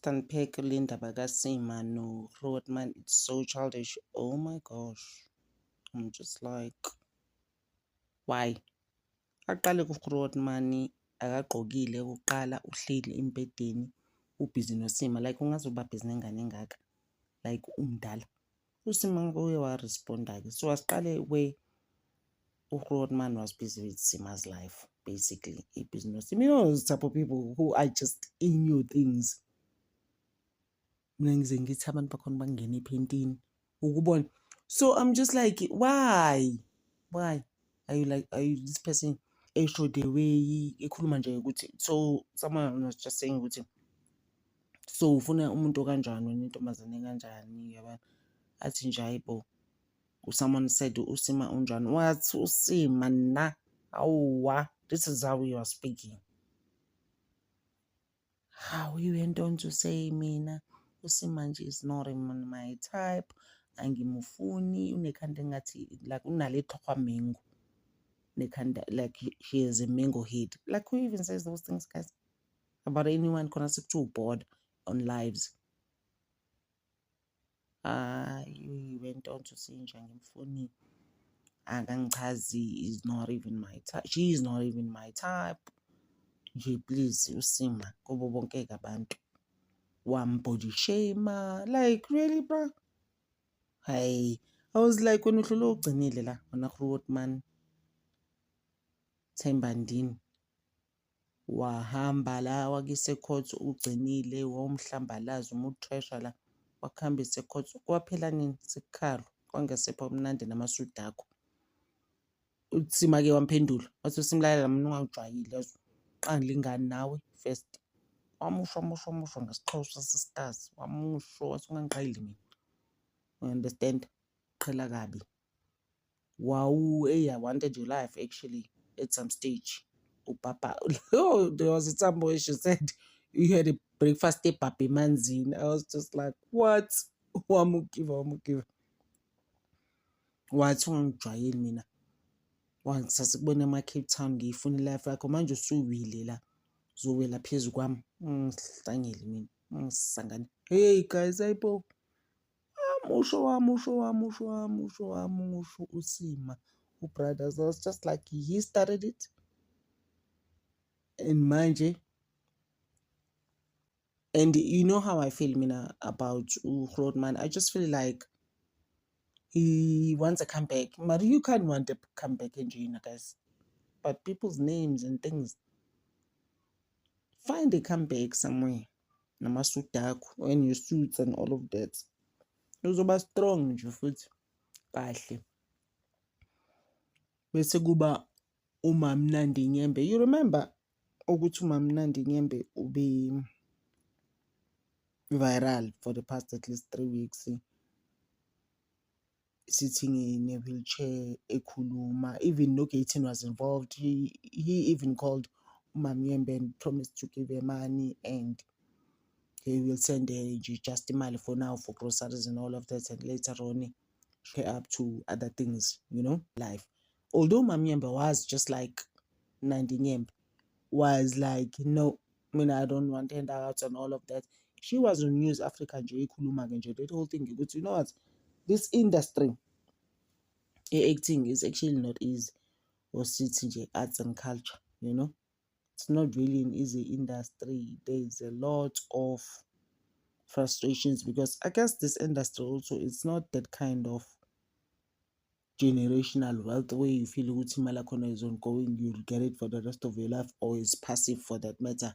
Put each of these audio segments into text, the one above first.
just unpack le ndaba kaSima noRoadman. It's so childish. Oh my gosh. I'm just like, why? Aqale kuRoadman akagqokile ukuqala uhleli embedeni ubhizi noSima. Like ungazoba bhizi nengane engaka. Like umdala. USima uye waresponda-ke. So asiqale where uRoadman was busy with Sima's life. Basically, a business. You know, those type of people who are just in your things. So I'm just like, why? Why? Are you this person? Show the way so someone was just saying ukuthi, so ufuna umuntu kanjani wena intombazane kanjani yabona athi nje hayibo. Someone said uSima unjani. What uSima na? Awwa. This is how you are speaking. How you went on to say mina uSima nje is not even my type. Angimufuni unekhanda engathi like unalethwa mango. Nekhanda like she has a mango head. Like who even says those things, guys? About anyone khona sekuthiwa bored on lives. You went on to say nje angimfuni. Akangichazi is not even my type. She is not even my type. Nje please uSima kubo bonke abantu. Body shame. Like really, bro? Hey, I was like when uhlolo ugcinile la wona Roadman Thembandini wahamba la wakise court ugcinile womhlambalaza umuthresha la wakhambise court kwaphela nini sekukhalo kwangesepha umnandi namasudu akho. USima ke wamphendula wathi usimlalela mina ungawujwayile qanga lingani nawe first wamusho ngesixhosa sisters wamusho wathi ungangiqayili mina. You understand? Qhela kabi. Wow, I wanted your life actually at some stage. Oh, Papa. Oh, there was a time where she said you had a breakfast at Papi Manzini. I was just like, what? Wamukiva. Wathi ungijwayeli mina. Wangisasibona ema-Cape Town ngiyifuna ilife yakho manje usuwile la. Uzowela phezu kwami. Ngihlangele mina. Ngisangane. Hey guys, ayibo. Musho uSima. Brothers, I was just like, he started it. And manje. And you know how I feel, Mina, about Roadman. I just feel like he wants a comeback. But you can't want a comeback in Gina, guys. But people's names and things. Find a comeback somewhere. Namasudak, when your suits and all of that. Uzoba strong nje futhi kahle. Bese kuba uMamnandi Nyembe. You remember ukuthi uMamnandi Nyembe ube viral for the past at least 3 weeks. Sitting in a wheelchair, ekhuluma. Even Nogaten was involved. He even called Nyembe and promised to give her money and he will send her just money for now for groceries and all of that, and later on share up to other things, you know, life. Although Nyembe was just like Nandi Nyembe was like, no, I mean, I don't want handouts and all of that. She was on News Africa, that whole thing. But you know what? This industry, acting is actually not easy. Or sitting arts and culture, you know. It's not really an easy industry. There's a lot of frustrations because I guess this industry also, it's not that kind of generational wealth where you feel ukuthi imali yakhona is ongoing, you'll get it for the rest of your life, or is passive for that matter.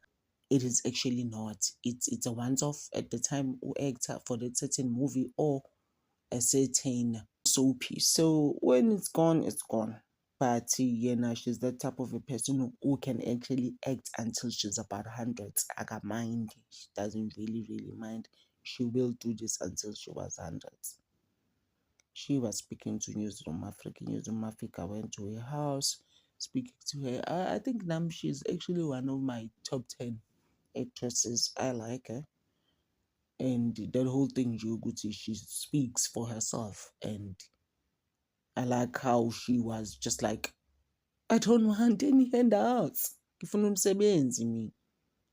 It is actually not. It's a once-off at the time you act for that certain movie or a certain soapy. So when it's gone, it's gone. But she's that type of a person who can actually act until she's about 100. I got mind. She doesn't really mind. She will do this until she was 100. She was speaking to Newsroom Africa. Newsroom Africa went to her house, speaking to her. I think now she's actually one of my top 10 actresses. I like her. And that whole thing, she speaks for herself. And I like how she was just like, I don't want any handouts. Ngifuna umsebenzi mina.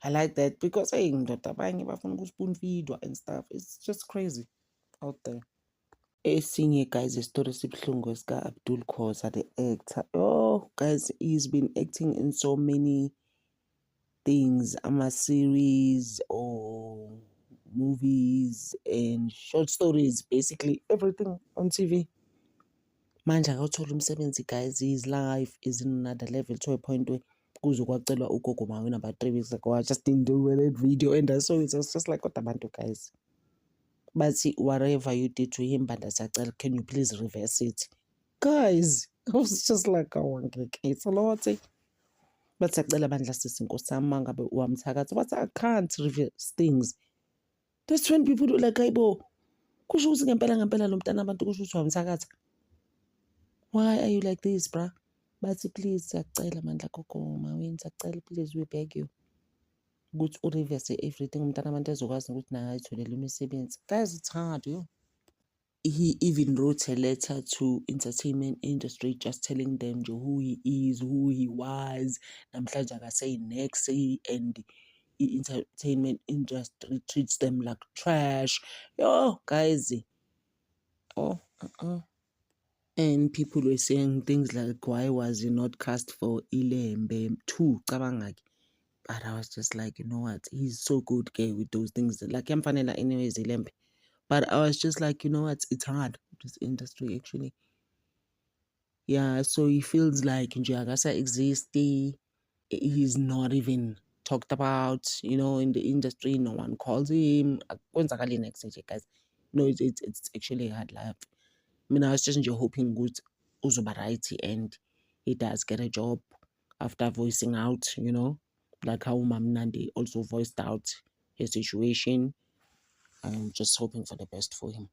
I like that because hey, ndoda abanye bafuna ukuspoon feedwa and stuff. It's just crazy out there. Esinye guys isitori esibuhlungu esika-Abdul Khoza, the actor. Oh guys, he's been acting in so many things, ama-series or movies and short stories, basically everything on TV. Manje akawuthola umsebenzi guys, his life is in another level to a point where kuze kwacelwa ugogo mawini about 3 weeks ago. I just didn't do that video and I saw it. I was just like, what abantu guys? But see, whatever you did to him, but can you please reverse it? Guys, I was just like, oh, it's a lot. But siyacela bandla sisi Nkosi yami mangabe uwamthakathi. But I can't reverse things. That's when people do like, hayibo, kusho ukuthi ngempela lo mntana abantu kusho ukuthi uwamthakathi. Why are you like this, bruh? But please, siyacela mandla gogo mawini, siyacela please, we beg you. Ukuthi ureverse everything umntana abantu ezokwazi ukuthi naye ayitholele imisebenzi. Guys, it's hard, yo. He even wrote a letter to entertainment industry just telling them who he is, who he was. Namhlanje akasay next, and the entertainment industry treats them like trash. Yo, guys. Oh, And people were saying things like, why was he not cast for Ilembe 2? Cabangaki. But I was just like, you know what? He's so good gay with those things. Like, Yamfanela anyways, Ilembe. But I was just like, you know what? It's hard, this industry, actually. Yeah, so he feels like Njiagasa exists. He's not even talked about, in the industry. No one calls him. Kwenzakale next nje, guys. No, it's actually a hard life. I mean, I was just hoping good uzoba right and he does get a job after voicing out, like how Mam Nandi also voiced out his situation. I'm just hoping for the best for him.